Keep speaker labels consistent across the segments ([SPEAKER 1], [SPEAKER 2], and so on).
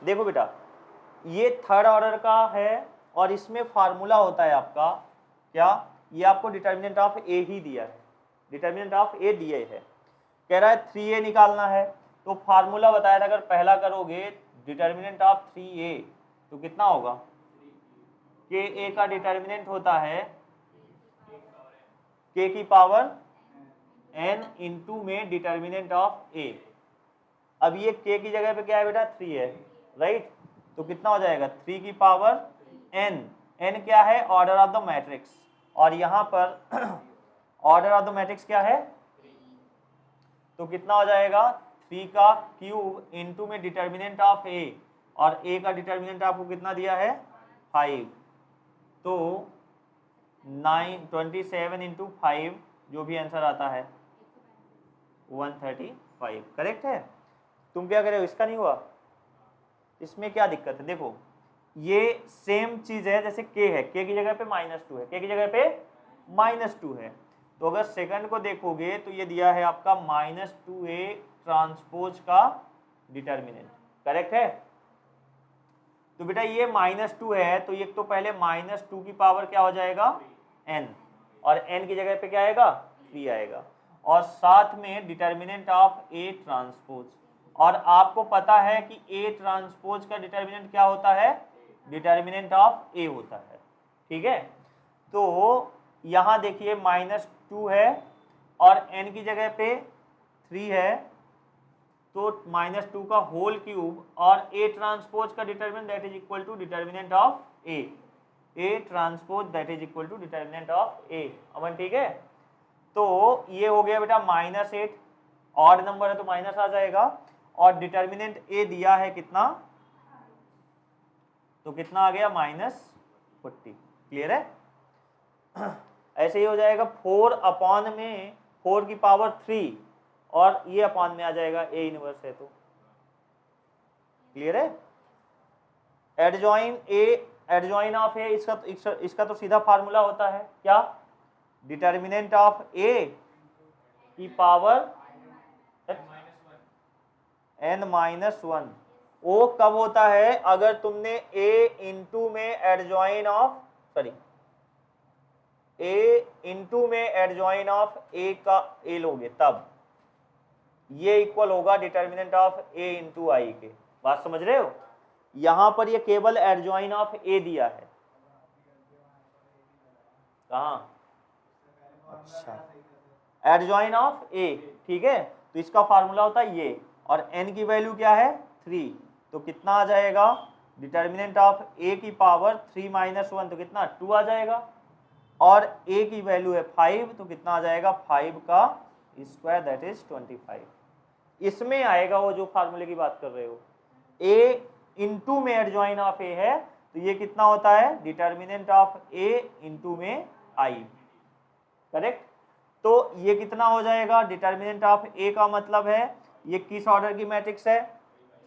[SPEAKER 1] देखो बेटा, ये थर्ड ऑर्डर का है और इसमें फार्मूला होता है आपका क्या, ये आपको डिटर्मिनेंट ऑफ ए ही दिया है, डिटर्मिनेंट ऑफ ए दिए है, कह रहा है 3a निकालना है, तो फार्मूला बताया था अगर पहला करोगे डिटर्मिनेंट ऑफ 3a तो कितना होगा, के ए का डिटर्मिनेंट होता है के की पावर n इंटू में डिटर्मिनेंट ऑफ ए। अब ये k की जगह पे क्या है बेटा 3 है, राइट, तो कितना हो जाएगा 3 की पावर n, n क्या है ऑर्डर ऑफ द मैट्रिक्स, और यहाँ पर ऑर्डर ऑफ द मैट्रिक्स क्या है, तो कितना हो जाएगा 3 का क्यूब इंटू में डिटर्मिनेंट ऑफ a, और a का डिटर्मिनेंट आपको कितना दिया है 5, तो 27 इंटू 5 जो भी आंसर आता है 135, करेक्ट है। तुम क्या करे हो, इसका नहीं हुआ, इसमें क्या दिक्कत है, देखो ये सेम चीज है जैसे k है, k की जगह पे -2 है, k की जगह पे -2 है, तो अगर सेकंड को देखोगे तो ये दिया है आपका -2a ट्रांसपोज का डिटर्मिनेंट, करेक्ट है। तो बेटा ये -2 है तो ये तो पहले -2 की पावर क्या हो जाएगा n, और n की जगह पे क्या आएगा 3 आएगा, और साथ में डिटर्मिनेंट ऑफ a ट्रांसपोज, और आपको पता है कि a ट्रांसपोज का डिटर्मिनेंट क्या होता है, डिटर्मिनेंट ऑफ a होता है, ठीक है। तो यहाँ देखिए -2 है और n की जगह पे 3 है, तो -2 का होल क्यूब और a ट्रांसपोज का determinant that is equal to determinant of a transpose that is equal to determinant of a, Aman ठीक है। तो ये हो गया बेटा -8, ऑड नंबर है तो माइनस आ जाएगा, और डिटर्मिनेंट a दिया है कितना, तो कितना आ गया -40, क्लियर है। ऐसे ही हो जाएगा 4 अपॉन में 4 की पावर 3, और ये अपॉन में आ जाएगा a इनवर्स है, तो क्लियर है। Adjoin a, adjoin of a, इसका तो सीधा फार्मूला होता है क्या, डिटर्मिनेंट ऑफ a की पावर n-1, वो कब होता है अगर तुमने a इंटू में एडजॉइन ऑफ a इंटू में एडजॉइन ऑफ a का a लोगे, तब ये इक्वल होगा डिटर्मिनेंट ऑफ a इंटू आई के, बात समझ रहे हो। यहां पर ये केवल एडजॉइन ऑफ a दिया है, कहां, अच्छा एडजॉइन ऑफ a, ठीक है, तो इसका फार्मूला होता है ये, और n की वैल्यू क्या है 3, तो कितना आ जाएगा डिटर्मिनेंट ऑफ a की पावर 3 - 1, तो कितना 2 आ जाएगा, और a की वैल्यू है 5, तो कितना आ जाएगा 5 का स्क्वायर दैट इज 25, इसमें आएगा वो जो फार्मूले की बात कर रहे हो, a इंटू में एडजॉइन ऑफ a है, तो ये कितना होता है डिटर्मिनेंट ऑफ a इंटू में i, करेक्ट। तो ये कितना हो जाएगा डिटर्मिनेंट ऑफ a का मतलब है ये किस ऑर्डर की मैट्रिक्स है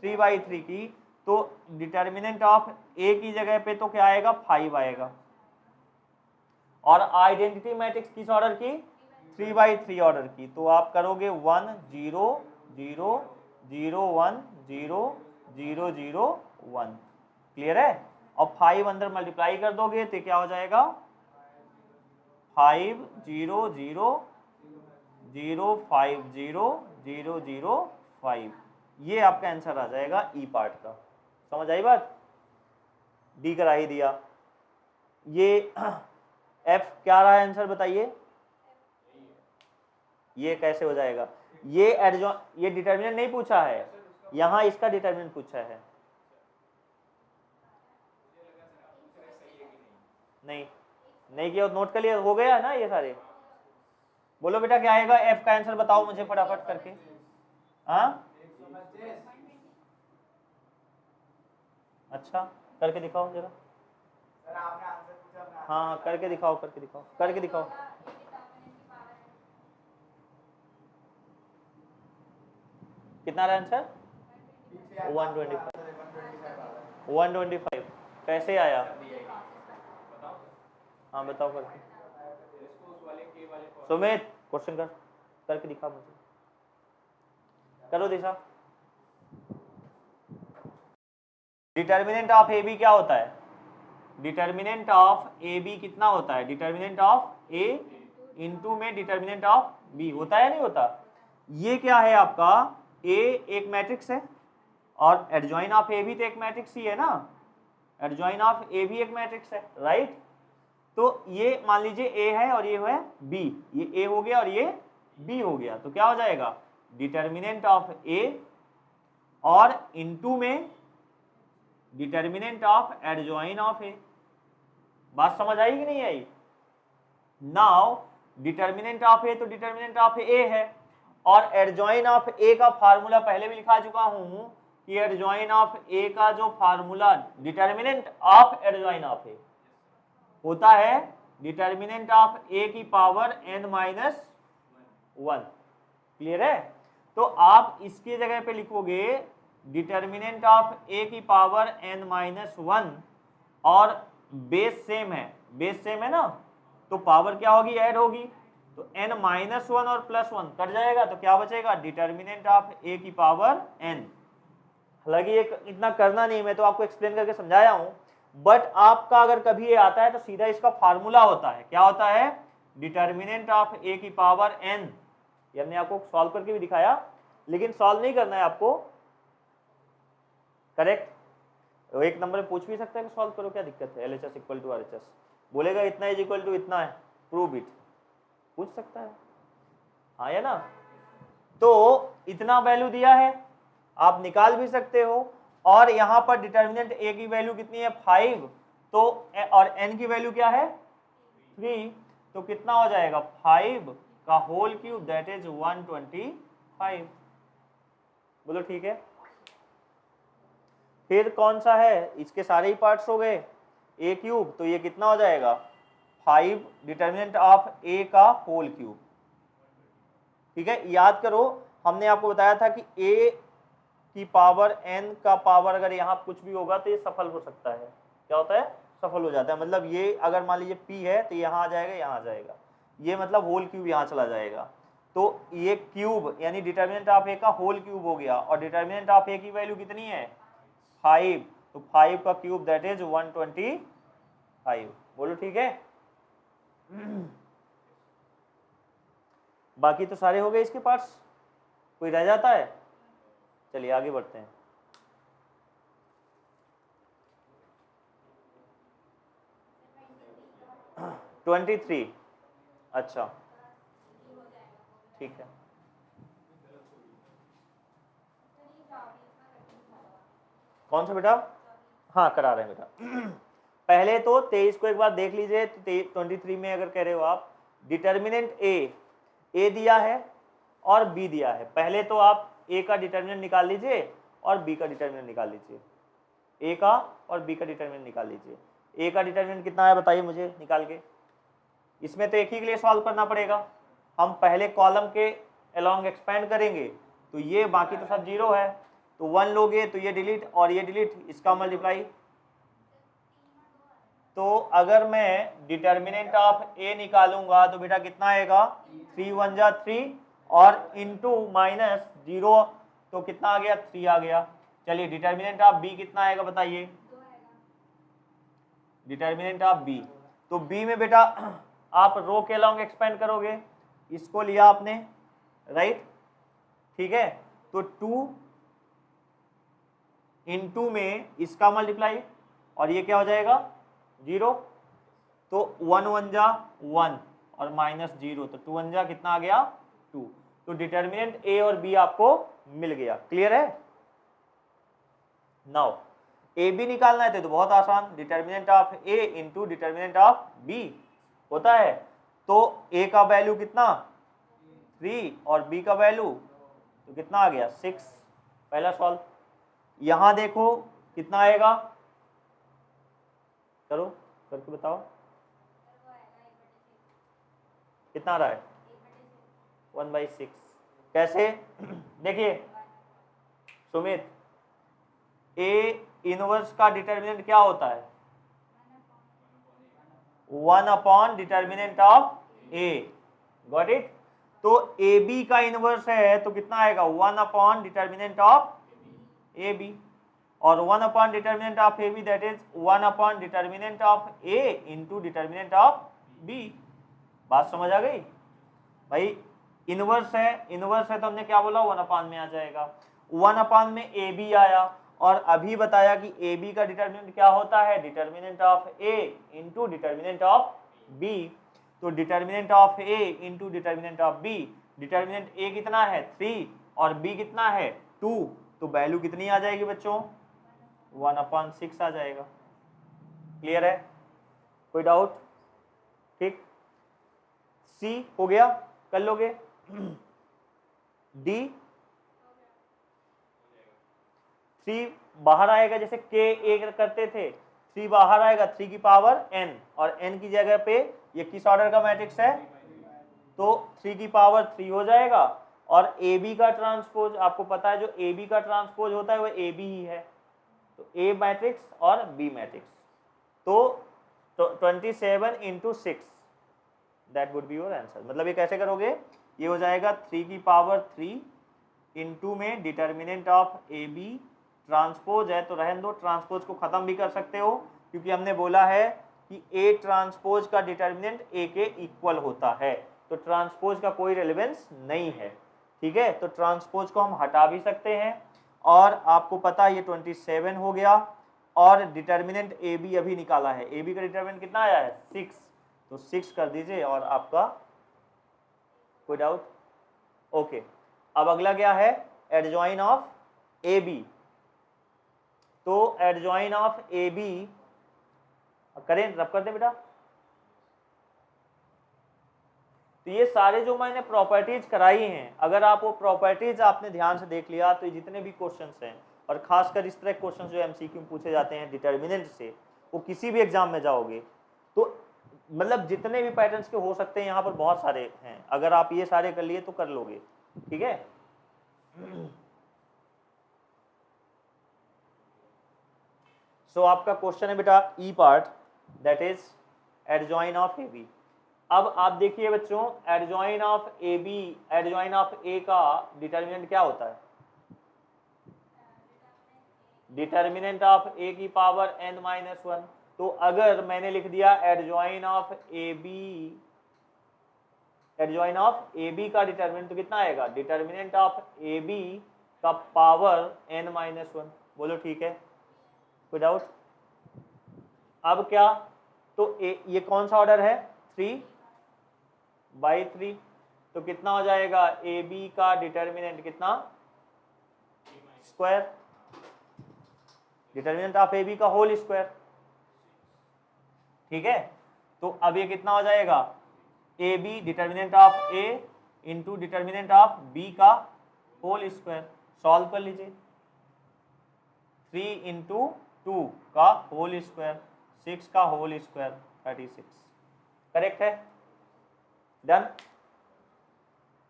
[SPEAKER 1] 3/3 की, तो डिटर्मिनेंट ऑफ a की जगह पे तो क्या आएगा 5 आएगा, और आइडेंटिटी मैट्रिक्स किस ऑर्डर की 3/3 ऑर्डर की, तो आप करोगे 1 0 0 0 1 0 0 0 1, क्लियर है। और 5 अंदर मल्टीप्लाई कर दोगे तो क्या हो जाएगा 5 0 0 0 5 0 0 0 5, ये आपका आंसर आ जाएगा ई पार्ट का, समझ आई बात, डी करा ही दिया। ये एफ क्या रहा है आंसर बताइए, ये कैसे हो जाएगा, ये डिटर्मिनेंट नहीं पूछा है, यहाँ इसका डिटर्मिनेंट पूछा है, नहीं किया नोट कर लिया, हो गया ना ये सारे। बोलो बेटा क्या आएगा एफ का आंसर बताओ मुझे फटाफट करके, हाँ अच्छा करके दिखाओ जरा, हाँ करके दिखाओ करके दिखाओ। कितना रहा आंसर 125 कैसे आया, हाँ बताओ करके, सुमित क्वेश्चन करके दिखा मुझे, करो दिशा। डिटर्मिनेंट ऑफ ए बी क्या होता है? डिटर्मिनेंट ऑफ ए बी कितना होता है? डिटर्मिनेंट ऑफ ए इंटू में डिटर्मिनेंट ऑफ बी होता है, नहीं होता? ये क्या है आपका? ए एक मैट्रिक्स है और एडजॉइन ऑफ ए भी तो एक मैट्रिक्स ही है ना, एडजॉइन ऑफ ए भी एक मैट्रिक्स है, राइट? तो ये मान लीजिए ए है और ये है बी, ये ए हो गया और ये बी हो गया, तो क्या हो जाएगा? डिटर्मिनेंट ऑफ ए और इनटू में डिटर्मिनेंट ऑफ एडजॉइन ऑफ ए। बात समझ आई कि नहीं आई? नाउ डिटर्मिनेंट ऑफ ए तो डिटर्मिनेंट ऑफ ए है, और एडजॉइन ऑफ ए का फार्मूला पहले भी लिखा चुका हूं कि एडजॉइन ऑफ ए का जो formula determinant of adjoint of A होता है डिटर्मिनेंट ऑफ ए की पावर n माइनस 1। क्लियर है? तो आप इसकी जगह पे लिखोगे डिटर्मिनेंट ऑफ ए की पावर n माइनस 1 और बेस सेम है, बेस सेम है ना, तो पावर क्या होगी? ऐड होगी, तो n माइनस 1 और प्लस 1 कट जाएगा, तो क्या बचेगा? डिटर्मिनेंट ऑफ ए की पावर n। हालांकि ये इतना करना नहीं, मैं तो आपको एक्सप्लेन करके समझाया हूं, बट आपका अगर कभी ये आता है तो सीधा इसका फार्मूला होता है, क्या होता है? डिटर्मिनेंट ऑफ ए की पावर n। ये हमने आपको सॉल्व करके भी दिखाया, लेकिन सॉल्व नहीं करना है आपको, करेक्ट? तो एक नंबर में पूछ भी सकता है कि सॉल्व करो, क्या दिक्कत है? LHS इक्वल टू RHS बोलेगा इतना इज इक्वल टू इतना है, प्रूव इट, पूछ सकता है, हाँ या ना? तो इतना वैल्यू दिया है, आप निकाल भी सकते हो, और यहां पर डिटर्मिनेंट ए की वैल्यू कितनी है? 5, तो और n की वैल्यू क्या है? 3, तो कितना हो जाएगा? 5 का होल क्यूब, दैट इज 125। बोलो ठीक है? फिर कौन सा है? इसके सारे ही पार्ट्स हो गए, ए क्यूब, तो ये कितना हो जाएगा? 5 डिटर्मिनेंट ऑफ ए का होल क्यूब। ठीक है, याद करो हमने आपको बताया था कि ए की पावर n का पावर अगर यहाँ कुछ भी होगा तो ये सफल हो सकता है। क्या होता है? सफल हो जाता है, मतलब ये अगर मान लीजिए p है तो यहाँ आ जाएगा, यहाँ आ जाएगा, ये मतलब होल क्यूब यहाँ चला जाएगा, तो ये क्यूब यानी डिटर्मिनेंट ऑफ ए का होल क्यूब हो गया, और डिटर्मिनेंट ऑफ ए की वैल्यू कितनी है? 5, तो 5 का क्यूब दैट इज 125। बोलो ठीक है? बाकी तो सारे हो गए इसके पार्ट्स, कोई रह जाता है? चलिए आगे बढ़ते हैं। ट्वेंटी 23, अच्छा ठीक है। कौन सा बेटा? हाँ करा रहे हैं बेटा। पहले तो 23 को एक बार देख लीजिए, तो 23 में अगर कह रहे हो आप डिटर्मिनेंट ए दिया है और बी दिया है, पहले तो आप ए का डिटर्मिनेंट निकाल लीजिए और बी का डिटर्मिनेंट निकाल लीजिए, ए का और बी का डिटर्मिनेंट निकाल लीजिए। ए का डिटर्मिनेंट कितना है बताइए मुझे निकाल के। इसमें तो एक ही के लिए सॉल्व करना पड़ेगा, हम पहले कॉलम के अलोंग एक्सपेंड करेंगे, तो ये बाकी तो सब जीरो है, तो 1 लोगे तो ये डिलीट और ये डिलीट, इसका मल्टीप्लाई। तो अगर मैं डिटर्मिनेंट ऑफ ए निकालूंगा तो बेटा कितना आएगा? 3 1 जा 3 और इंटू माइनस 0, तो कितना आ गया? 3 आ गया। चलिए डिटर्मिनेंट ऑफ बी कितना आएगा बताइए? डिटर्मिनेंट ऑफ बी, तो बी में बेटा आप रो के लॉन्ग एक्सपेंड करोगे, इसको लिया आपने, राइट? ठीक है, तो 2 इंटू में इसका मल्टीप्लाई, और ये क्या हो जाएगा? 0, तो 1 1 जा 1 और माइनस 0, तो 2 1 जा कितना आ गया? 2। तो डिटर्मिनेंट ए और बी आपको मिल गया। क्लियर है? नाउ ए बी निकालना है तो बहुत आसान, determinant of A into determinant of B होता है, तो ए का वैल्यू कितना? 3 और बी का वैल्यू तो कितना आ गया? 6। पहला सॉल्व। यहां देखो कितना आएगा, करो करके बताओ कितना आ रहा है? 1/6। कैसे? देखिए सुमित, ए इनवर्स का डिटर्मिनेंट क्या होता है? 1 upon determinant of A. Got it? तो ए बी का इनवर्स है तो कितना आएगा? 1 upon determinant of A B, और 1 upon determinant of A B that is 1 upon determinant of A into determinant of B. बात समझ आ गई भाई? इनवर्स है तो हमने क्या बोला 1 अपॉन में आ जाएगा। 1 अपॉन में ए बी आया और अभी बताया कि ए बी का डिटर्मिनेंट क्या होता है, determinant of A into determinant of B. तो determinant of A into determinant of B, determinant A कितना है 3 और बी कितना है 2, तो वैल्यू कितनी आ जाएगी बच्चों 1/6 आ जाएगा। क्लियर है? कोई डाउट? ठीक, सी हो गया, कर लोगे? डी 3 बाहर आएगा, जैसे के ए करते थे 3 बाहर आएगा 3 की पावर n, और n की जगह पे ये किस ऑर्डर का मैट्रिक्स है, तो 3 की पावर 3 हो जाएगा। और ए बी का ट्रांसपोज आपको पता है, जो ए बी का ट्रांसपोज होता है वो ए बी ही है, तो ए मैट्रिक्स और बी मैट्रिक्स। तो 27 into 6 that would be your answer. मतलब ये कैसे करोगे, ये हो जाएगा 3 की पावर 3 इंटू में determinant of A B, transpose है तो रहने दो, ट्रांसपोज को खत्म भी कर सकते हो क्योंकि हमने बोला है कि ए ट्रांसपोज का डिटर्मिनेंट ए के इक्वल होता है, तो ट्रांसपोज का कोई रेलेवेंस नहीं है। ठीक है, तो ट्रांसपोज को हम हटा भी सकते हैं। और आपको पता है ये 27 हो गया, और डिटर्मिनेंट ए बी अभी निकाला है, ए बी का डिटर्मिनेंट कितना आया है 6, तो 6 कर दीजिए और आपका कोई डाउट? ओके, अब अगला क्या है, एडजॉइन ऑफ ए बी। तो एडजॉइन ऑफ ए बी करें, रब कर दे बेटा। तो ये सारे जो मैंने प्रॉपर्टीज कराई हैं, अगर आप वो प्रॉपर्टीज आपने ध्यान से देख लिया तो जितने भी क्वेश्चंस हैं, और खासकर इस तरह क्वेश्चंस जो एमसीक्यू में पूछे जाते हैं डिटर्मिनेंट से, वो किसी भी एग्जाम में जाओगे तो मतलब जितने भी पैटर्न्स के हो सकते हैं यहाँ पर बहुत सारे हैं, अगर आप ये सारे कर लिए तो कर लोगे। ठीक है, सो आपका क्वेश्चन है बेटा E part, that is adjoint of A B. अब आप देखिए बच्चों, adjoint of A B, adjoint of A का डिटर्मिनेंट क्या होता है, डिटर्मिनेंट ऑफ ए की पावर n-1। तो अगर मैंने लिख दिया adjoint of A B, adjoint of A B का डिटर्मिनेंट तो कितना आएगा, डिटर्मिनेंट ऑफ ए बी का पावर n-1। बोलो ठीक है, कोई डाउट? अब क्या, तो ये कौन सा ऑर्डर है 3/3, तो कितना हो जाएगा ए बी का डिटर्मिनेंट कितना square, determinant of A B का होल स्क्वायर। ठीक है, तो अब ये कितना हो जाएगा, A B determinant of A into determinant of B का होल स्क्वायर। सॉल्व कर लीजिए, 3 इंटू 2 का होल स्क्वायर, 6 का होल स्क्वायर 36। करेक्ट है, डन।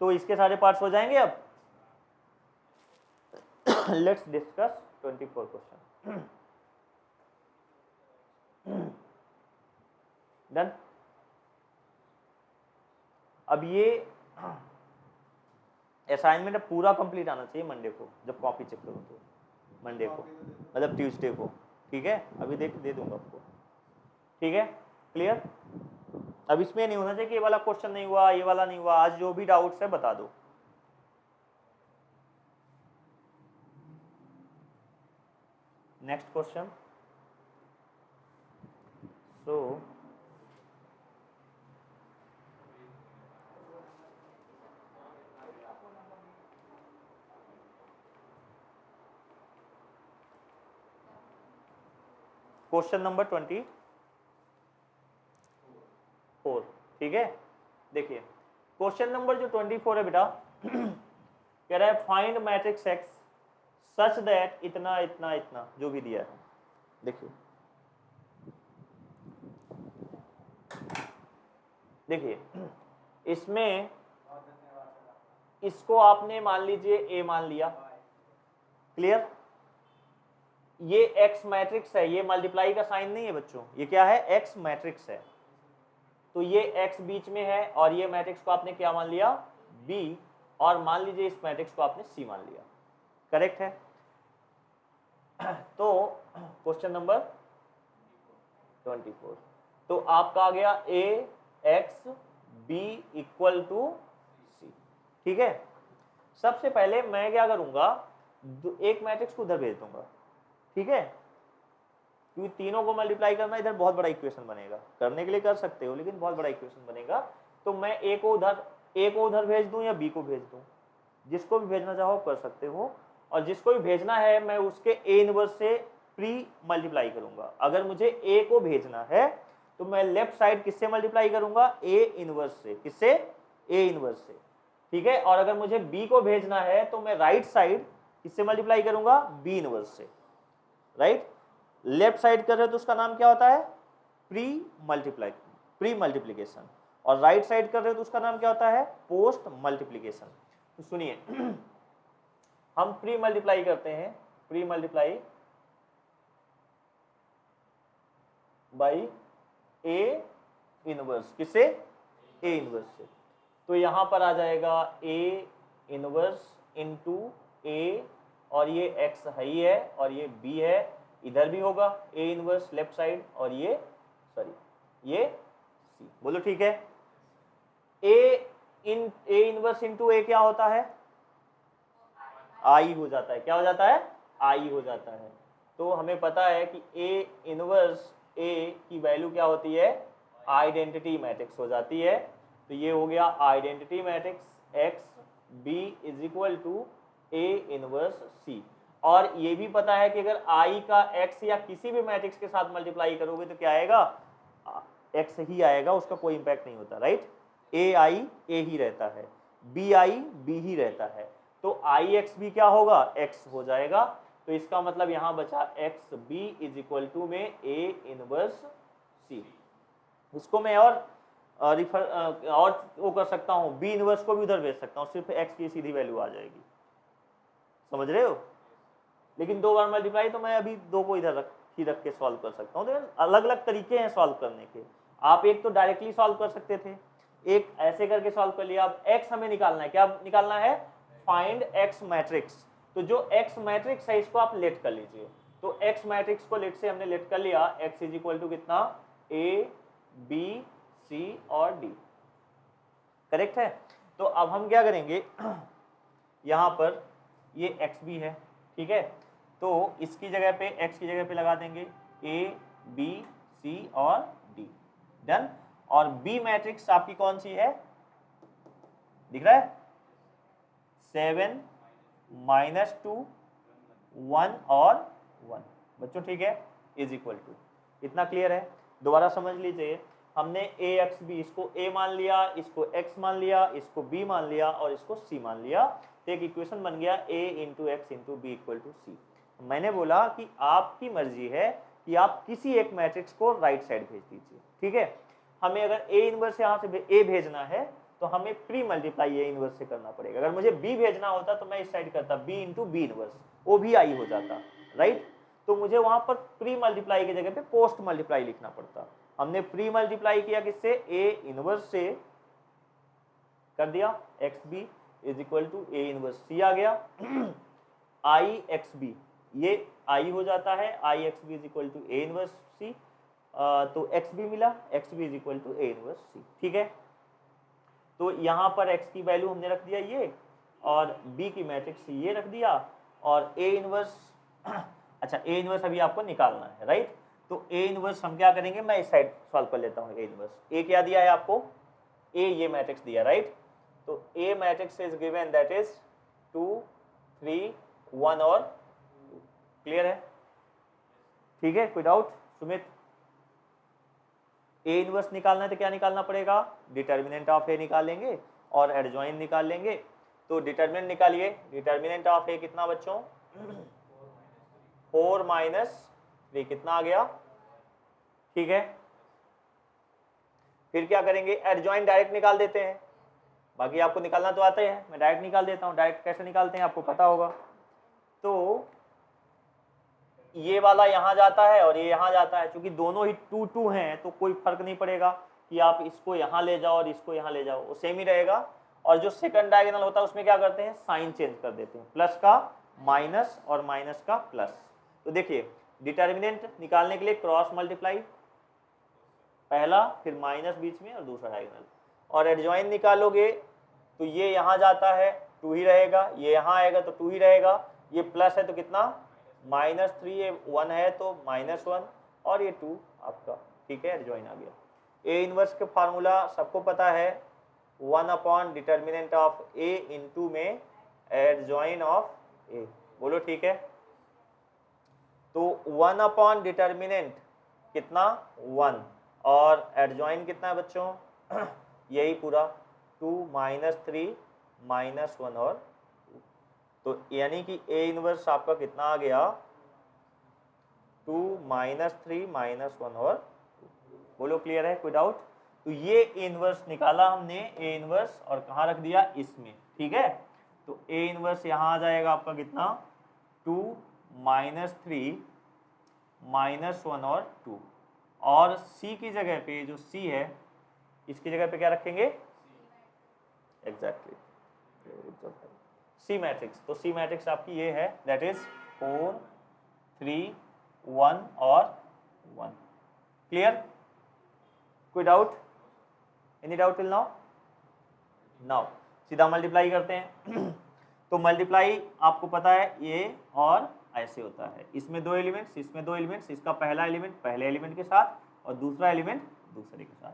[SPEAKER 1] तो इसके सारे पार्ट्स हो जाएंगे। अब लेट्स डिस्कस 24 क्वेश्चन। डन। अब ये असाइनमेंट पूरा कंप्लीट आना चाहिए मंडे को, जब कॉपी चेक करूँ तो मंडे को, मतलब ट्यूसडे को। ठीक है, अभी दे दूंगा आपको। ठीक है, क्लियर? अब इसमें नहीं होना चाहिए कि ये वाला क्वेश्चन नहीं हुआ, ये वाला नहीं हुआ। आज जो भी डाउट्स है बता दो। Next question, so question number 24। ठीक है, देखिए क्वेश्चन नंबर जो 24 है बेटा, कह रहा है find matrix x such that इतना इतना इतना, जो भी दिया है। देखिए इसमें इसको आपने मान लीजिए ए मान लिया, क्लियर? ये एक्स मैट्रिक्स है, ये मल्टीप्लाई का साइन नहीं है बच्चों, ये क्या है, एक्स मैट्रिक्स है। तो ये एक्स बीच में है और ये मैट्रिक्स को आपने क्या मान लिया, बी, और मान लीजिए इस मैट्रिक्स को आपने सी मान लिया। करेक्ट है? तो क्वेश्चन नंबर 24, तो आपका आ गया ए एक्स बी इक्वल टू सी। ठीक है, सबसे पहले मैं क्या करूंगा, एक मैट्रिक्स को उधर भेज दूंगा। ठीक है, क्योंकि तीनों को मल्टीप्लाई करना इधर बहुत बड़ा इक्वेशन बनेगा, करने के लिए कर सकते हो लेकिन बहुत बड़ा इक्वेशन बनेगा। तो मैं ए को उधर भेज दूं या बी को भेज दूं, जिसको भी भेजना चाहो कर सकते हो। और जिसको भी भेजना है मैं उसके ए इनवर्स से प्री मल्टीप्लाई करूंगा। अगर मुझे ए को भेजना है तो मैं लेफ्ट साइड किससे मल्टीप्लाई करूंगा, ए इनवर्स से। किससे, ए इनवर्स से। ठीक है, और अगर मुझे बी को भेजना है तो मैं राइट साइड किससे मल्टीप्लाई करूंगा, बी इनवर्स से। राइट, लेफ्ट साइड कर रहे हो तो उसका नाम क्या होता है, प्री मल्टीप्लीकेशन, और राइट साइड कर रहे हो तो उसका नाम क्या होता है, पोस्ट मल्टीप्लीकेशन। तो सुनिए हम प्री मल्टीप्लाई करते हैं, pre multiply by A inverse. किससे, ए इनवर्स से। तो यहां पर आ जाएगा ए इनवर्स इंटू ए, और ये एक्स ही है और ये बी है, इधर भी होगा ए इनवर्स लेफ्ट साइड, और ये सी। बोलो ठीक है। ए इनवर्स इंटू ए क्या होता है, आई हो जाता है। क्या हो जाता है, आई हो जाता है। तो हमें पता है कि ए इनवर्स ए की वैल्यू क्या होती है, आइडेंटिटी मैट्रिक्स हो जाती है। तो ये हो गया identity matrix X B is equal to A inverse C. और ये भी पता है कि अगर आई का एक्स या किसी भी मैट्रिक्स के साथ मल्टीप्लाई करोगे तो क्या आएगा, एक्स ही आएगा, उसका कोई इंपैक्ट नहीं होता। राइट, ए आई ए ही रहता है, बी आई बी ही रहता है। तो आई एक्स भी क्या होगा, एक्स हो जाएगा। तो इसका मतलब यहां बचा X B is equal to में ए इनवर्स सी। इसको मैं और वो कर सकता हूं, बी इनवर्स को भी उधर भेज सकता हूं, सिर्फ एक्स की सीधी वैल्यू आ जाएगी। समझ रहे हो, लेकिन दो बार मल्टीप्लाई तो मैं अभी दो को इधर रख के सॉल्व कर सकता हूँ। तो अलग अलग तरीके हैं सॉल्व करने के। आप एक तो डायरेक्टली सॉल्व कर सकते थे, एक ऐसे करके सॉल्व कर लिया। अब एक्स हमें निकालना है, क्या निकालना है, फाइंड एक्स मैट्रिक्स। तो जो एक्स मैट्रिक्स है इसको आप लेट कर लीजिए। तो एक्स मैट्रिक्स को लेट से हमने लेट कर लिया, एक्स इज इक्वल टू कितना, ए बी सी और डी। करेक्ट है। तो अब हम क्या करेंगे, यहां पर ये एक्स भी है, ठीक है, तो इसकी जगह पे, एक्स की जगह पे लगा देंगे ए बी सी और डी। डन। और बी मैट्रिक्स आपकी कौन सी है, दिख रहा है, 7 -2 1 और 1। बच्चों ठीक है, इज इक्वल टू, इतना क्लियर है। दोबारा समझ लीजिए, हमने ए एक्स बी, इसको ए मान लिया, इसको एक्स मान लिया, इसको बी मान लिया और इसको सी मान लिया। तो एक इक्वेशन बन गया A into X into B equal to C. मैंने बोला कि आपकी मर्जी है कि आप किसी एक मैट्रिक्स को राइट साइड भेज दीजिए। ठीक है, हमें अगर ए इनवर्स यहाँ से ए भेजना है तो हमें प्री मल्टीप्लाई ए इनवर्स से करना पड़ेगा। अगर मुझे बी भेजना होता तो मैं इस साइड करता, बी इंटू बी इनवर्स, वो भी आई हो जाता। राइट, तो मुझे वहां पर प्री मल्टीप्लाई की जगह पे पोस्ट मल्टीप्लाई लिखना पड़ता। हमने प्री मल्टीप्लाई किया किससे, ए इनवर्स से कर दिया, X B is equal to A inverse C आ गया। आई एक्स बी, ये आई हो जाता है, I X B is equal to A inverse C. तो एक्स बी मिला, X B is equal to A inverse C. ठीक है, तो यहां पर एक्स की वैल्यू हमने रख दिया ये, और बी की मैट्रिक्स ये रख दिया, और ए इनवर्स अच्छा ए इनवर्स अभी आपको निकालना है। राइट, तो ए इनवर्स हम क्या करेंगे, मैं इस साइड सॉल्व कर लेता हूँ। ए इनवर्स, ए क्या दिया है आपको, ए ये मैट्रिक्स दिया। राइट, तो A matrix is given that is 2 3 1 और 2। क्लियर है, ठीक है, कोई डाउट सुमित? ए इनवर्स निकालना है तो क्या निकालना पड़ेगा, डिटर्मिनेंट ऑफ ए निकालेंगे और एडजॉइन निकाल लेंगे। तो डिटर्मिनेंट निकालिए, डिटर्मिनेंट ऑफ ए कितना बच्चों, 4 - 3 कितना आ गया। ठीक है, फिर क्या करेंगे, एडजॉइन डायरेक्ट निकाल देते हैं, बाकी आपको निकालना तो आता ही है, मैं डायरेक्ट निकाल देता हूँ। डायरेक्ट कैसे निकालते हैं आपको पता होगा। तो ये वाला यहाँ जाता है और ये यहाँ जाता है, क्योंकि दोनों ही 2 2 हैं तो कोई फर्क नहीं पड़ेगा कि आप इसको यहाँ ले जाओ और इसको यहाँ ले जाओ, वो सेम ही रहेगा। और जो सेकंड डायगोनल होता है उसमें क्या करते हैं, साइन चेंज कर देते हैं, प्लस का माइनस और माइनस का प्लस। तो देखिए डिटर्मिनेंट निकालने के लिए क्रॉस मल्टीप्लाई, पहला फिर माइनस बीच में और दूसरा डायगोनल, और एडजॉइन निकालोगे तो ये यहाँ जाता है 2 ही रहेगा, ये यहाँ आएगा तो 2 ही रहेगा, ये प्लस है तो कितना -3, ये 1 है तो -1 और ये 2 आपका, ठीक है, एडजॉइन आ गया। ए इनवर्स के फार्मूला सबको पता है, 1 upon determinant of A into में एडजॉइन ऑफ ए, बोलो ठीक है। तो 1 अपॉन डिटर्मिनेंट कितना 1 और एडजॉइन कितना है बच्चों यही पूरा 2 -3 -1 और 2, तो यानी कि ए इनवर्स आपका कितना आ गया 2 -3 -1 और 2, बोलो क्लियर है, कोई डाउट। तो ये ए इनवर्स निकाला हमने, ए इनवर्स, और कहाँ रख दिया इसमें, ठीक है। तो ए इनवर्स यहाँ आ जाएगा आपका कितना 2 -3 -1 और 2, और सी की जगह पे जो सी है इसकी जगह पे क्या रखेंगे, एग्जैक्टली सी मैट्रिक्स। तो सी मैट्रिक्स आपकी ये है, दैट इज 4 3 1 और 1, क्लियर, कोई doubt, any doubt till now. Now सीधा मल्टीप्लाई करते हैं तो मल्टीप्लाई आपको पता है ये और ऐसे होता है, इसमें 2 एलिमेंट्स, इसमें 2 एलिमेंट्स, इसका पहला एलिमेंट पहले एलिमेंट के साथ और दूसरा एलिमेंट दूसरे के साथ।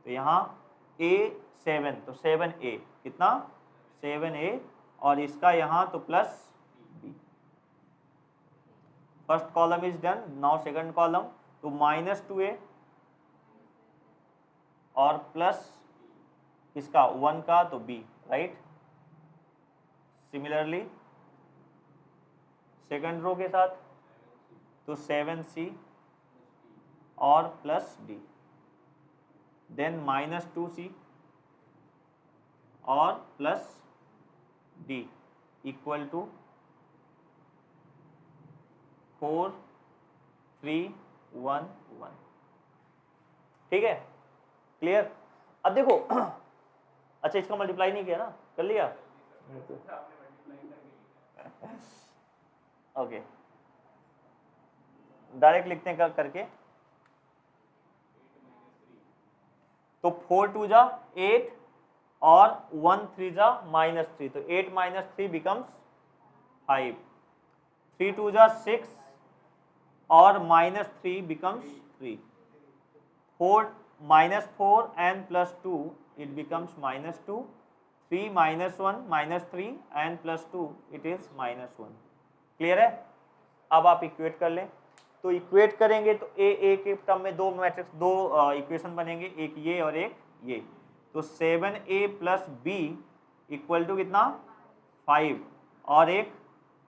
[SPEAKER 1] तो यहाँ A7 तो 7A कितना 7A, और इसका यहाँ तो plus B। First column is done, now second column, तो -2A और प्लस इसका 1 का तो B, right. Similarly second row के साथ तो 7C और प्लस D, देन -2C और प्लस D इक्वल टू 4 3 1 1, ठीक है, क्लियर। अब देखो अच्छा इसका मल्टीप्लाई नहीं किया ना, कर लिया, ओके डायरेक्ट लिखते हैं करके। तो 4 2 जा 8 और 1 3 जा -3, तो 8 -3 बिकम्स 5, 3 2 जा 6 और -3 becomes 3, 4 -4 and +2 it becomes -2, 3 -1 -3 and +2 it is -1, clear है। अब आप इक्वेट कर लें, तो इक्वेट करेंगे तो ए के टर्म में दो मैट्रिक्स, दो इक्वेशन बनेंगे, एक ये और एक ये। तो 7A + B इक्वल टू कितना 5, और एक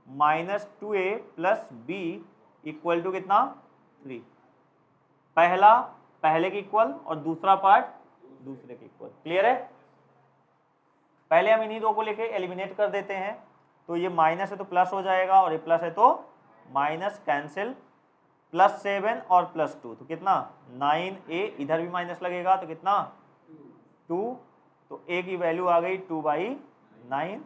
[SPEAKER 1] -2A + B इक्वल टू कितना 3। पहला पहले के इक्वल और दूसरा पार्ट दूसरे के इक्वल, क्लियर है। पहले हम इन्हीं दो को लेके एलिमिनेट कर देते हैं, तो ये माइनस है तो प्लस हो जाएगा और ये प्लस है तो माइनस, कैंसिल, +7 और +2 तो कितना 9A, इधर भी माइनस लगेगा तो कितना 2, तो A की वैल्यू आ गई 2/9।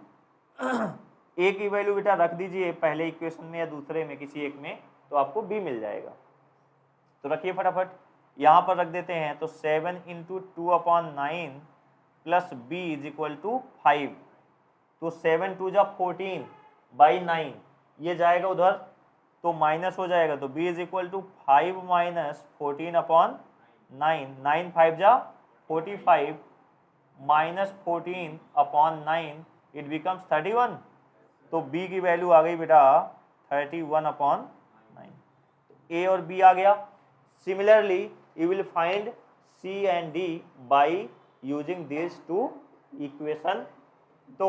[SPEAKER 1] A की वैल्यू बेटा रख दीजिए पहले इक्वेशन में या दूसरे में किसी एक में, तो आपको B मिल जाएगा। तो रखिए फटाफट, यहाँ पर रख देते हैं, तो 7 × 2/9 + B = 5, तो 7 2 जा 14/9, ये जाएगा उधर तो माइनस हो जाएगा, तो B = 5 - 14/9, 9 5 जा 45 -14/9 इट बिकम्स 31, तो B की वैल्यू आ गई बेटा 31/9, A और B आ गया। Similarly you will find C and D by using this two equation, तो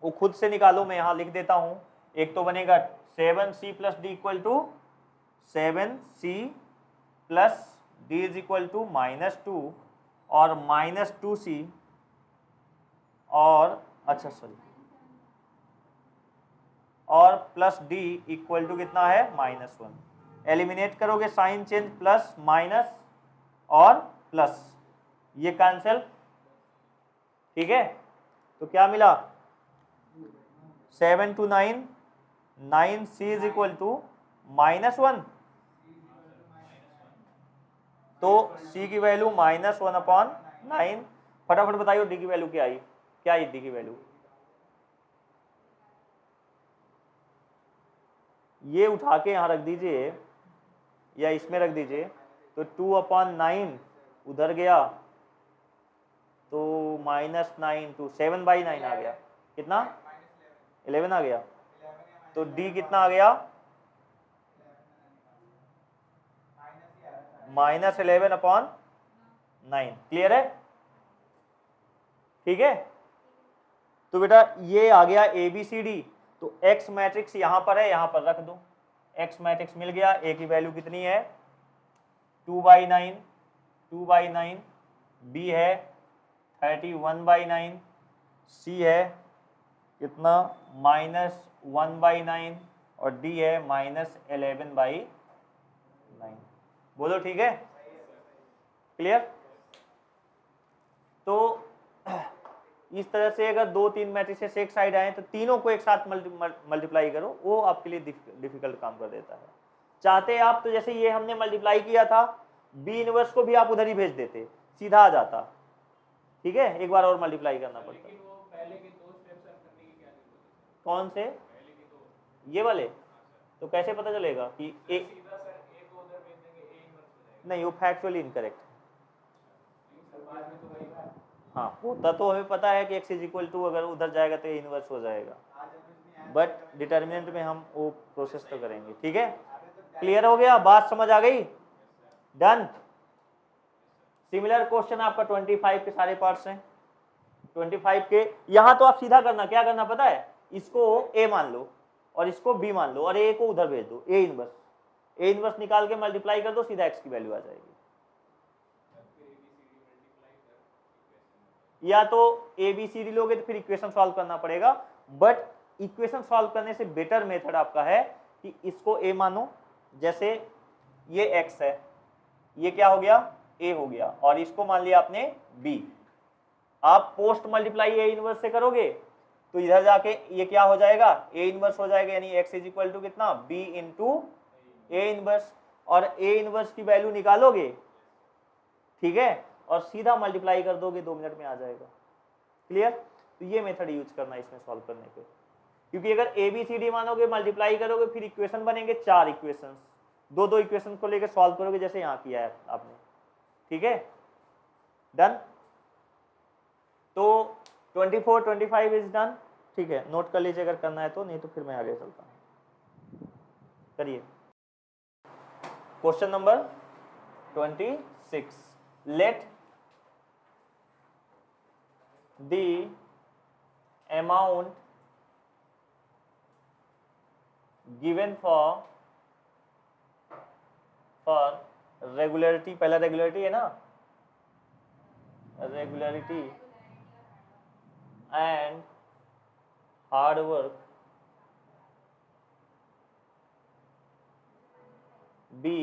[SPEAKER 1] वो खुद से निकालो, मैं यहाँ लिख देता हूँ। एक तो बनेगा 7C + D = 7C + D = -2 और -2C और अच्छा सॉरी और प्लस D इक्वल टू कितना है -1। एलिमिनेट करोगे साइन चेंज, प्लस माइनस और प्लस, ये कैंसिल, ठीक है। तो क्या मिला 7 2 9, 9C = -1, तो c की वैल्यू -1/9। फटाफट बताइए d की वैल्यू क्या आई, क्या आई d की वैल्यू? ये उठा के यहाँ रख दीजिए या इसमें रख दीजिए, तो 2/9 उधर गया तो -9 to 7/9 आ गया, कितना 11 आ गया, तो d कितना आ गया -11/9। क्लियर है? ठीक है, तो बेटा ये आ गया ABCD। तो X मैट्रिक्स यहां पर है, यहां पर रख दो, X मैट्रिक्स मिल गया। A की वैल्यू कितनी है 2/9, B है 31/9, C है कितना -1/9 और D है -11/9। बोलो ठीक है, क्लियर? तो इस तरह से अगर 2-3 मैट्रिसेस एक साइड आए तो तीनों को एक साथ मल्टीप्लाई करो, वो आपके लिए डिफिकल्ट काम कर देता है। चाहते आप तो जैसे ये हमने मल्टीप्लाई किया था, बी इनवर्स को भी आप उधर ही भेज देते, सीधा आ जाता। ठीक है, एक बार और मल्टीप्लाई करना पड़ता। कौन से? ये वाले? तो कैसे पता चलेगा कि एक? नहीं, वो फैक्चुअली इनकरेक्ट। हाँ, होता तो हमें पता है कि x = अगर उधर जाएगा तो ये इनवर्स हो जाएगा, बट डिटर्मिनेंट में हम वो प्रोसेस तो करेंगे। ठीक है, क्लियर हो गया, बात समझ आ गई? डन। सिमिलर क्वेश्चन आपका 25 के सारे पार्ट्स हैं। 25 के यहां तो आप सीधा करना, क्या करना पता है, इसको a मान लो और इसको b मान लो और a को उधर भेज दो, a इनवर्स निकाल के मल्टीप्लाई कर दो, सीधा x की वैल्यू आ जाएगी। या तो ABCD लोगे तो फिर इक्वेशन सॉल्व करना पड़ेगा, बट इक्वेशन सॉल्व करने से बेटर मेथड आपका है कि इसको a मानो, जैसे ये x है, ये क्या हो गया a हो गया, और इसको मान लिया आपने b। आप पोस्ट मल्टीप्लाई a इनवर्स से करोगे तो इधर जाके ये क्या हो जाएगा, a इनवर्स हो जाएगा, यानी x = कितना b × a इनवर्स, और a इनवर्स की वैल्यू निकालोगे, ठीक है, और सीधा मल्टीप्लाई कर दोगे, 2 मिनट में आ जाएगा। क्लियर? तो ये मेथड यूज करना इसमें सॉल्व करने पे, क्योंकि अगर ABCD मानोगे, मल्टीप्लाई करोगे, फिर इक्वेशन बनेंगे 4 इक्वेशन, 2-2 इक्वेशन को लेकर सॉल्व करोगे, जैसे यहाँ किया है आपने। ठीक है, डन। तो 24, 25 इज डन। ठीक है, नोट कर लीजिए अगर करना है तो, नहीं तो फिर मैं आगे चलता हूँ। करिए question number 26। Let the amount given for regularity, पहला रेगुलरिटी है ना, regularity and hard work be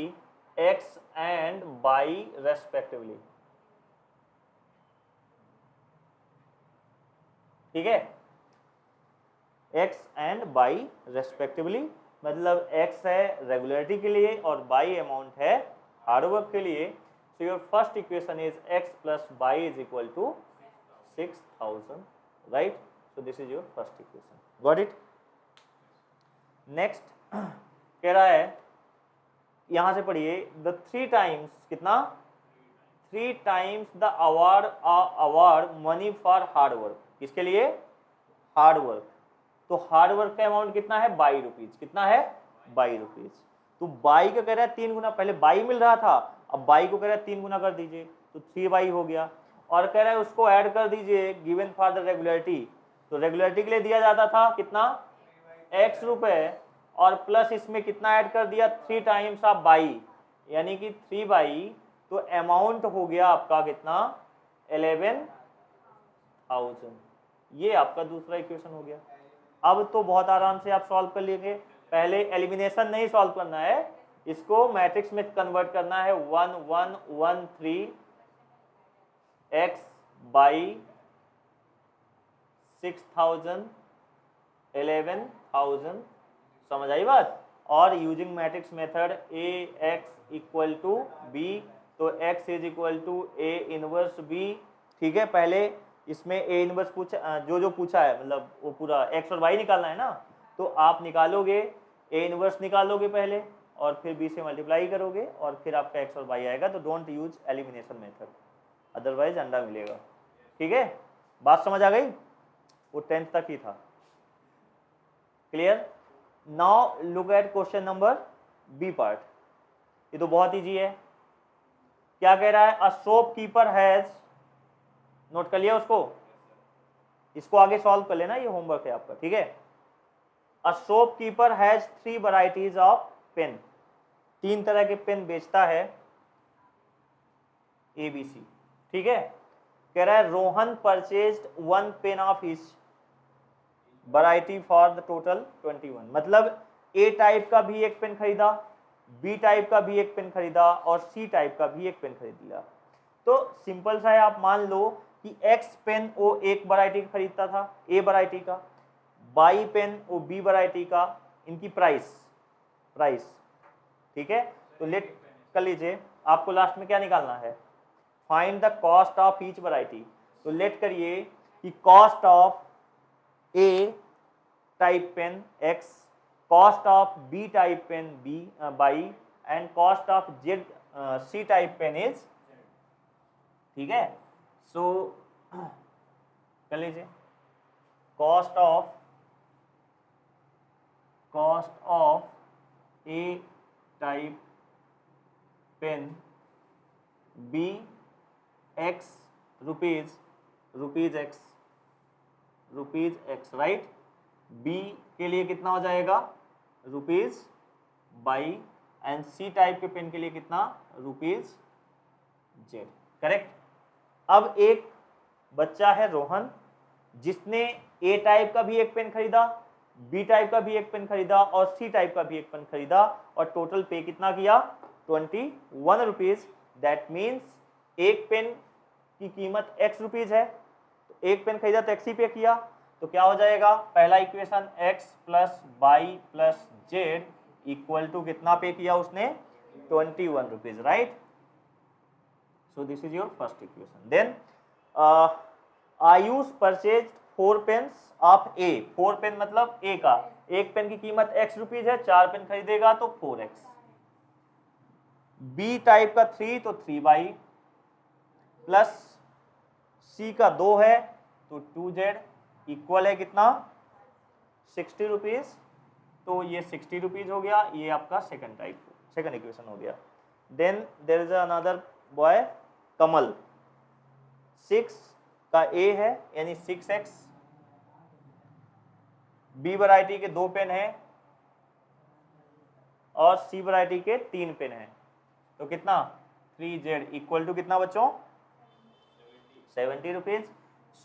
[SPEAKER 1] x and y respectively। ठीक है, x एंड y रेस्पेक्टिवली, मतलब x है रेगुलरिटी के लिए और y अमाउंट है हार्डवर्क के लिए। So your first equation is x + y = 6000, right? So this is your first equation, got it? Next कह रहा है, यहां से पढ़िए, द 3 टाइम्स, कितना 3 times the award money for hard work. किसके लिए? Hard work. तो हार्ड वर्क का अमाउंट कितना है 22 रुपीज, कितना है 22 रुपीज। तो 22 का कह रहा है 3 गुना, पहले 22 मिल रहा था, अब 22 को कह रहा है 3 गुना कर दीजिए, तो 3/22 हो गया, और कह रहा है उसको ऐड कर दीजिए गिवन फॉर द रेगुलरिटी। तो रेगुलरिटी के लिए दिया जाता था कितना x रुपए, और प्लस इसमें कितना ऐड कर दिया 3 टाइम्स ऑफ 22, यानी कि 3/22, तो अमाउंट हो गया आपका कितना 11,000। ये आपका दूसरा इक्वेशन हो गया। अब तो बहुत आराम से आप सॉल्व कर लेंगे, पहले एलिमिनेशन नहीं सॉल्व करना है, इसको मैट्रिक्स में कन्वर्ट करना है। 1 1 1 3 x बाई 6000 11,000, समझ आई बात? और using matrix method A X equal to B, तो x is equal to A inverse B. ठीक है, पहले इसमें ए इनवर्स पूछा, जो पूछा है मतलब वो पूरा x और y निकालना है ना, तो आप निकालोगे ए इनवर्स निकालोगे पहले और फिर b से मल्टीप्लाई करोगे और फिर आपका x और y आएगा। तो don't use elimination method, otherwise अंडा मिलेगा। ठीक है, बात समझ आ गई? वो 10th तक ही था। Clear? Now look at question number B part. ये तो बहुत इजी है। क्या कह रहा है? अ शॉपकीपर हैज, नोट कर लिया उसको, इसको आगे सॉल्व कर लेना, ये होमवर्क है आपका। ठीक है, a shopkeeper has 3 varieties of pen, 3 तरह के पेन बेचता है ABC। ठीक है, कह रहा है Rohan purchased 1 pain of each variety for the total 21। मतलब ए टाइप का भी एक पेन खरीदा, बी टाइप का भी एक पेन खरीदा और सी टाइप का भी एक पेन खरीद लिया। तो सिंपल सा है, आप मान लो कि एक्स पेन वो एक वैरायटी का खरीदता था, ए वैरायटी का, वाई पेन वो बी वैरायटी का, इनकी प्राइस। ठीक है, तो लेट कर लीजिए, आपको लास्ट में क्या निकालना है? Find the cost of each variety. तो लेट करिए कि cost of A type pen x, cost of B type pen be y, and cost of z C type pen is. ठीक है, सो कर लीजिए, cost of A type pen be x rupees x, right. B के लिए कितना हो जाएगा? Rupees y, and C type के पेन के लिए कितना? Rupees z. करेक्ट। अब एक बच्चा है रोहन, जिसने ए टाइप का भी एक पेन खरीदा, बी टाइप का भी एक पेन खरीदा और सी टाइप का भी एक पेन खरीदा और टोटल पे कितना किया? 21 रुपीज। दैट मीन्स एक पेन की कीमत x रुपीज है, तो एक पेन खरीदा तो x ही पे किया, तो क्या हो जाएगा? पहला equation x plus y plus z equal to कितना पे किया उसने? 21 rupees, right. So this is your first equation. Then Ayush purchase 4 pens of A. 4 pen मतलब ए का, एक पेन की कीमत x रुपीज है, 4 पेन खरीदेगा तो 4x। बी टाइप का 3 तो 3 बाई, प्लस सी का 2 है तो 2z इक्वल है कितना? 60 रुपीज। तो ये 60 रुपीज हो गया, ये आपका सेकंड इक्वेशन हो गया। Then there is another boy Kamal, 6 का ए है यानी 6x, बी वैरायटी के 2 पेन है और सी वैरायटी के 3 पेन है, तो कितना? 3z इक्वल टू कितना बच्चों? 70 रुपीज।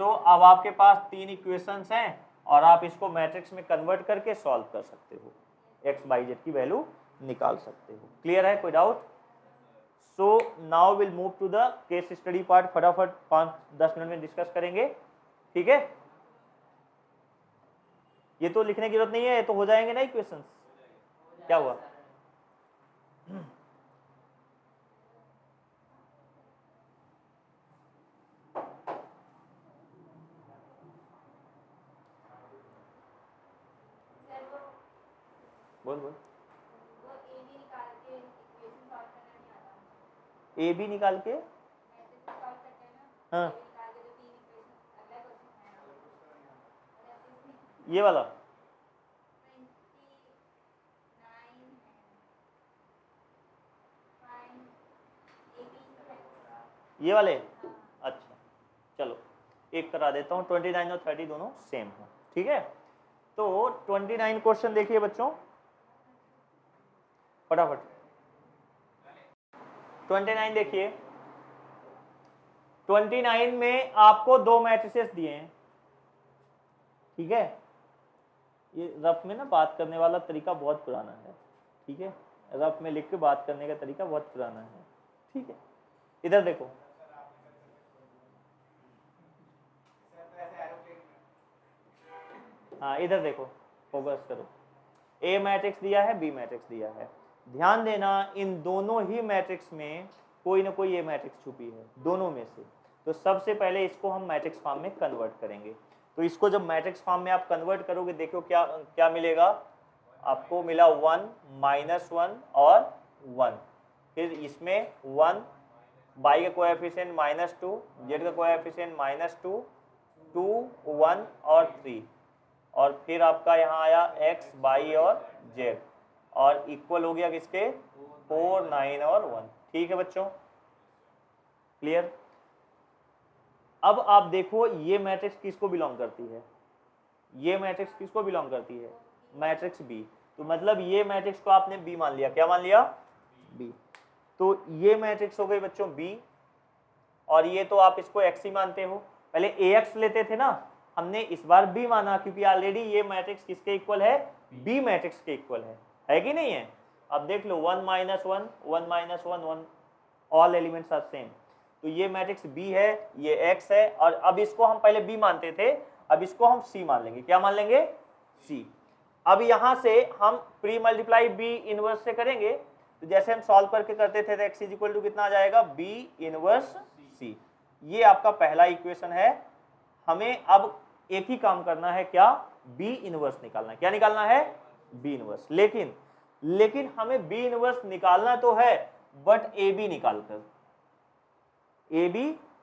[SPEAKER 1] सो अब आपके पास 3 इक्वेशंस हैं और आप इसको मैट्रिक्स में कन्वर्ट करके सॉल्व कर सकते हो, x बाई जेड की वैल्यू निकाल सकते हो। क्लियर है? कोई doubt? So now will move to the case study part. फटाफट 5-10 मिनट में डिस्कस करेंगे। ठीक है, ये तो लिखने की जरूरत नहीं है, ये तो हो जाएंगे ना इक्वेशंस। क्या हुआ? बोल। ए बी निकाल के, हाँ ये वाला, ये वाले, अच्छा चलो एक करा देता हूँ। 29 और 30 दोनों सेम है। ठीक है, तो 29 क्वेश्चन देखिए बच्चों फटाफट। 29 देखिए, 29 में आपको 2 मैट्रिसेस दिए हैं। ठीक है, ये रफ में ना बात करने वाला तरीका बहुत पुराना है। ठीक है, रफ में लिख के बात करने का तरीका बहुत पुराना है। ठीक है, इधर देखो, हाँ इधर देखो, फोकस करो। ए मैट्रिक्स दिया है, बी मैट्रिक्स दिया है। ध्यान देना इन दोनों ही मैट्रिक्स में कोई ना कोई ए मैट्रिक्स छुपी है, दोनों में से। तो सबसे पहले इसको हम मैट्रिक्स फॉर्म में कन्वर्ट करेंगे। तो इसको जब मैट्रिक्स फॉर्म में आप कन्वर्ट करोगे, देखो क्या क्या मिलेगा आपको। मिला 1 -1 और 1। फिर इसमें 1, y का कोएफिशिएंट -2, z का कोएफिशिएंट -2, 2, 1 और 3, और फिर आपका यहाँ आया x, y और z, और इक्वल हो गया किसके, 4, 9 और 1। ठीक है बच्चों, क्लियर। अब आप देखो ये मैट्रिक्स किसको बिलोंग करती है, ये मैट्रिक्स किसको बिलोंग करती है, मैट्रिक्स बी। तो मतलब ये मैट्रिक्स को आपने बी मान लिया, क्या मान लिया, बी। तो ये मैट्रिक्स हो गई बच्चों बी, और ये तो आप इसको एक्स ही मानते हो। पहले AX लेते थे ना, हमने इस बार बी माना क्योंकि ऑलरेडी ये मैट्रिक्स किसके इक्वल है, बी मैट्रिक्स के इक्वल है कि नहीं है। अब देख लो 1 -1 1 -1 1, ऑल एलिमेंट्स आर सेम। तो ये मैट्रिक्स बी है, ये एक्स है, और अब इसको हम पहले बी मानते थे, अब इसको हम सी मान लेंगे। क्या मान लेंगे, सी। अब यहां से हम प्री मल्टीप्लाई बी इनवर्स से करेंगे। तो जैसे हम सॉल्व करके करते थे तो एक्स इज इक्वल टू कितना आ जाएगा, बी इनवर्स सी। ये आपका पहला इक्वेशन है। हमें अब एक ही काम करना है, क्या, बी इनवर्स निकालना है। क्या निकालना है, बी इनवर्स। लेकिन हमें बी इनवर्स निकालना तो है, बट ए बी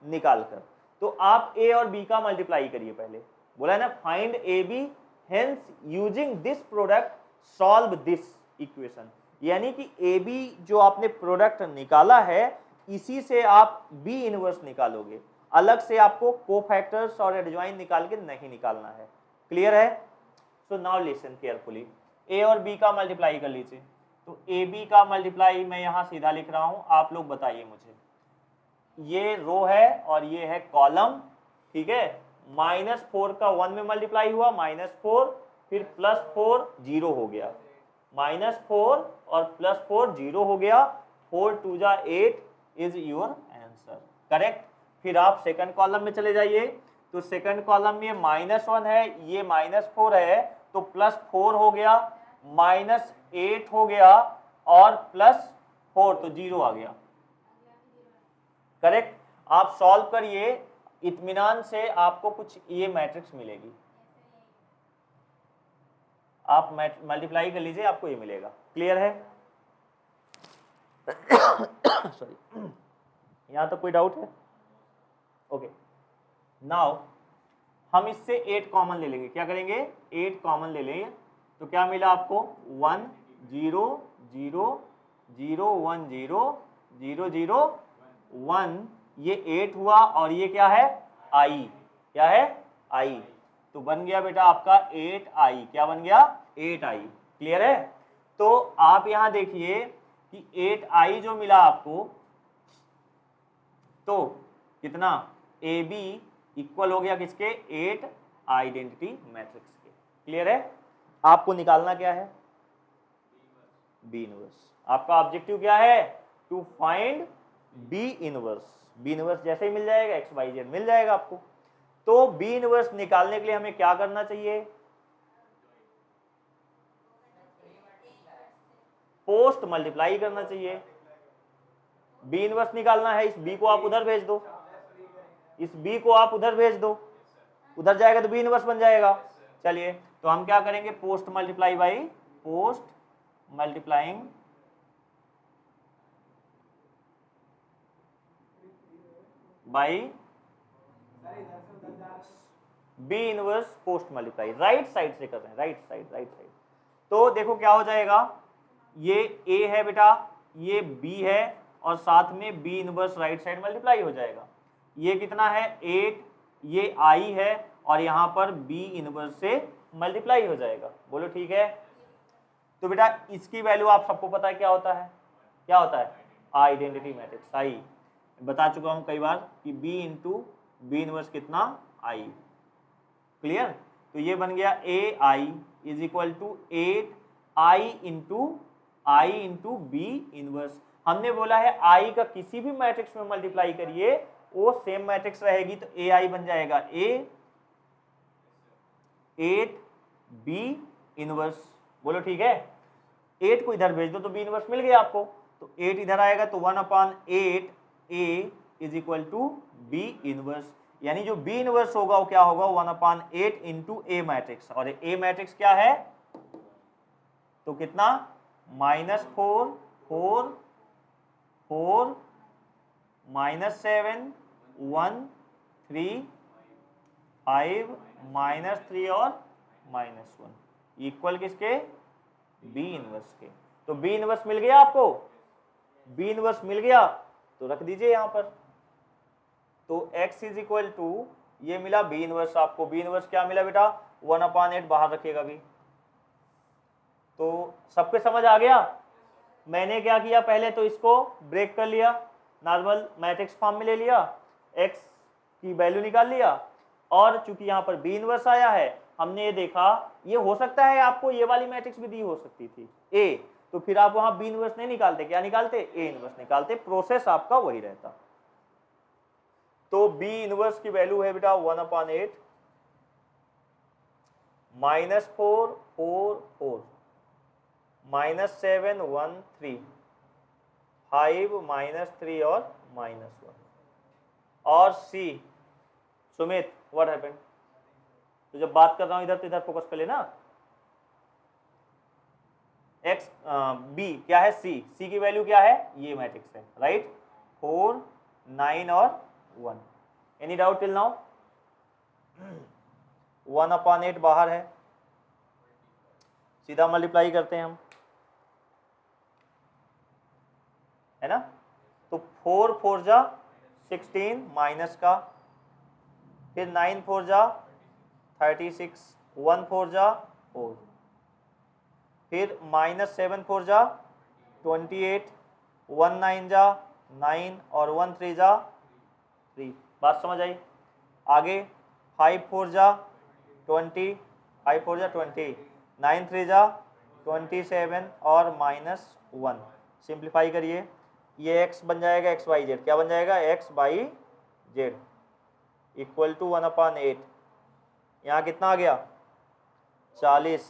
[SPEAKER 1] निकालकर। तो आप ए और बी का मल्टीप्लाई करिए पहले, बोला है ना find A B, hence using this product solve this equation. यानी कि ए बी जो आपने प्रोडक्ट निकाला है, इसी से आप बी इनवर्स निकालोगे। अलग से आपको कोफैक्टर्स और एडजॉइन निकाल के नहीं निकालना है। क्लियर है। सो नाउ लिसन केयरफुली, ए और बी का मल्टीप्लाई कर लीजिए। तो ए बी का मल्टीप्लाई मैं यहाँ सीधा लिख रहा हूँ, आप लोग बताइए मुझे। ये रो है और ये है कॉलम, ठीक है। -4 का 1 में मल्टीप्लाई हुआ, -4, फिर +4 0 हो गया, -4 और +4 0 हो गया, 4 2 जा 8 इज योर आंसर, करेक्ट। फिर आप सेकंड कॉलम में चले जाइए। तो सेकंड कॉलम में -1 है, ये -4 है, तो +4 हो गया, -8 हो गया, और +4 तो 0 आ गया, करेक्ट। आप सॉल्व करिए, इत्मीनान से आपको कुछ ये मैट्रिक्स मिलेगी। आप मल्टीप्लाई कर लीजिए, आपको ये मिलेगा। क्लियर है। सॉरी, यहां तक कोई डाउट है, ओके। नाउ हम इससे 8 कॉमन ले लेंगे। क्या करेंगे, 8 कॉमन ले लेंगे। तो क्या मिला आपको, 1 0 0 0 1 0 0 0 1, ये 8 हुआ, और ये क्या है, आई, क्या है, आई। तो बन गया बेटा आपका 8i। क्या बन गया, 8i। क्लियर है। तो आप यहां देखिए कि 8i जो मिला आपको, तो कितना, ए बी इक्वल हो गया किसके, 8 आइडेंटिटी मैट्रिक्स के। क्लियर है। आपको निकालना क्या है, बी इनवर्स। आपका ऑब्जेक्टिव क्या है, to find B inverse. B inverse जैसे ही मिल जाएगा, एक्स वाई जेड मिल जाएगा आपको। तो बी इनवर्स निकालने के लिए हमें क्या करना चाहिए, पोस्ट मल्टीप्लाई करना चाहिए। बी इनवर्स निकालना है, इस बी को आप उधर भेज दो, इस बी को आप उधर भेज दो, उधर जाएगा तो बी इनवर्स बन जाएगा। चलिए, तो हम क्या करेंगे, post multiply by post multiplying by B inverse post multiply. Right side से कर रहे हैं, राइट साइड। तो देखो क्या हो जाएगा, ये ए है बेटा, ये बी है, और साथ में B inverse right side multiply हो जाएगा। ये कितना है, 8, ये आई है, और यहाँ पर बी इनवर्स से मल्टीप्लाई हो जाएगा। बोलो ठीक है। तो बेटा इसकी वैल्यू आप सबको पता है क्या होता है, क्या होता है, आइडेंटिटी मैट्रिक्स आई। बता चुका हूं कई बार कि b इंटू बी इनवर्स कितना, आई। क्लियर। तो ये बन गया A I is equal to 8i into B inverse. हमने बोला है आई का किसी भी मैट्रिक्स में मल्टीप्लाई करिए, वो सेम मैट्रिक्स रहेगी, तो ए आई बन जाएगा ए 8b इनवर्स बोलो ठीक है। 8 को इधर भेज दो तो बी इनवर्स मिल गया आपको, तो 8 इधर आएगा तो 1/8 A is equal to B inverse, यानी जो बी इनवर्स होगा वो क्या होगा 1/8 इंटू ए मैट्रिक्स, और ए मैट्रिक्स क्या है तो कितना -4 4 4 -7 1 3 5 -3 और -1 इक्वल किसके बी इनवर्स के। तो बी इनवर्स मिल गया आपको, बी इनवर्स मिल गया तो रख दीजिए यहां पर। तो x इज इक्वल टू ये मिला बी इनवर्स आपको, बी इनवर्स क्या मिला बेटा 1/8 बाहर रखेगा भी। तो सबके समझ आ गया। मैंने क्या किया पहले तो इसको ब्रेक कर लिया, नॉर्मल मैट्रिक्स फॉर्म में ले लिया, x की वैल्यू निकाल लिया, और चूंकि यहाँ पर बी इनवर्स आया है हमने ये देखा ये हो सकता है आपको ये वाली मैट्रिक्स भी दी हो सकती थी a, तो फिर आप वहां बी इनवर्स नहीं निकालते, क्या निकालते a इनवर्स निकालते, प्रोसेस आपका वही रहता। तो बी इनवर्स की वैल्यू है बेटा 1/8 -4 4 4 -7 1 3 5 -3 और -1। और सी सुमित व्हाट हैपेंड, तो जब बात कर रहा हूं इधर तो इधर फोकस कर लेना। एक्स बी क्या है सी की वैल्यू क्या है ये मैट्रिक्स है राइट 4 9 और 1। Any doubt till now. 1/8 बाहर है, सीधा मल्टीप्लाई करते हैं हम, है ना। तो 4 4 जा 16 माइनस का, फिर 9 4 जा 36 1 4 जा 4, फिर -7 4 जा 28 1 9 जा 9 और 1 3 जा 3। बात समझ आई। आगे 5 4 जा 20 5 4 जा 20 9 3 जा 27 और -1। सिंप्लीफाई करिए, ये x बन जाएगा x बाई जेड, क्या बन जाएगा x y z equal to 1/8। यहाँ कितना आ गया 40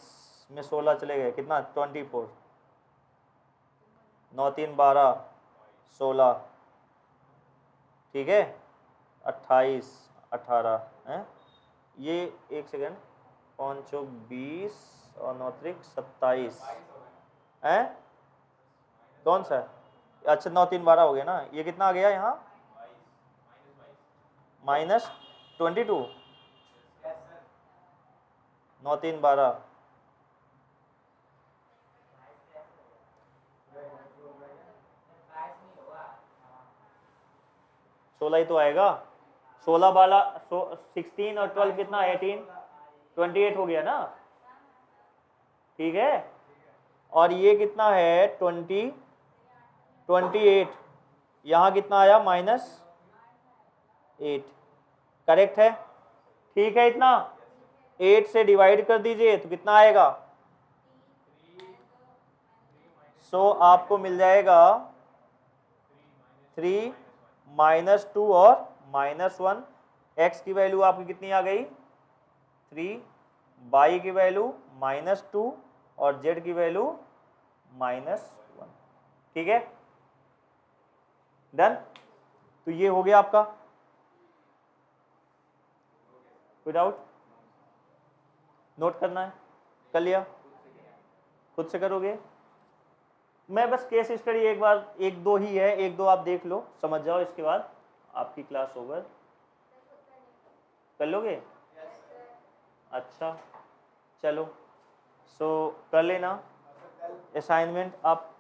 [SPEAKER 1] में 16 चले गए, कितना 24 9 3 12 16, ठीक है 28 18 है ये, एक सेकेंड 5 20 और 9 27 है, कौन सा है? अच्छा 9 3 12 हो गया ना, ये कितना आ गया यहाँ -22 9 3 12 16 ही तो आएगा, 16 वाला 16 और 12 कितना 18 28 हो गया ना, ठीक है। और ये कितना है 28, यहाँ कितना आया -8, करेक्ट है, ठीक है। इतना 8 से डिवाइड कर दीजिए तो कितना आएगा, सो आपको मिल जाएगा 3 -2 और -1। x की वैल्यू आपकी कितनी आ गई 3, y की वैल्यू -2 और z की वैल्यू -1, ठीक है डन। तो ये हो गया आपका, कोई डाउट नोट करना है, कर लिया, खुद से करोगे। मैं बस केस स्टडी एक बार 1 2 ही है, 1 2 आप देख लो समझ जाओ, इसके बाद आपकी क्लास ओवर कर लोगे। अच्छा चलो, सो कर लेना असाइनमेंट आप